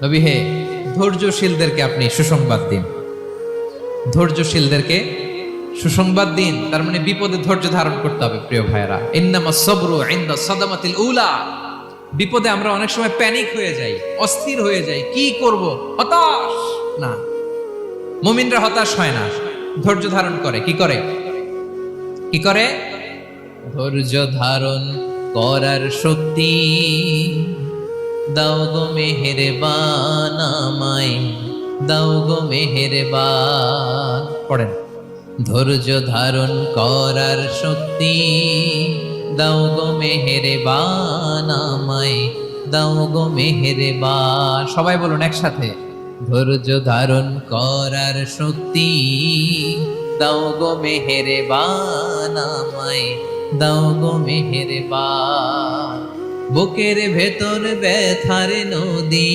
নবী হে, ধৈর্যশীলদেরকে আপনি সুসংবাদ দিন। ধৈর্যশীলদেরকে সুসংবাদ দিন, তার মানে বিপদে ধৈর্য ধারণ করতে হবে। প্রিয় ভাইয়েরা, ইন্নামাস সাবরু ইনদা সাদামাতিল উলা। বিপদে আমরা অনেক সময় প্যানিক হয়ে যাই, অস্থির হয়ে যাই, কি করব, হতাশ। না, মুমিনরা হতাশ হয় না, ধৈর্য ধারণ করে। কি করে? কি করে? ধৈর্য ধারণ করার শক্তি দাও গো মেহেরবান আমায়, দাও গো মেহেরবান। পড়েন, ধৈর্য ধারণ করার শক্তি দাও গো মেহেরবান আমায়, দাও গো মেহেরবান। সবাই বলুন একসাথে, ধৈর্য ধারণ করার শক্তি দাও গো মেহেরবান আমায়, দাও গো মেহেরবান। বুকের ভেতর ব্যথার নদী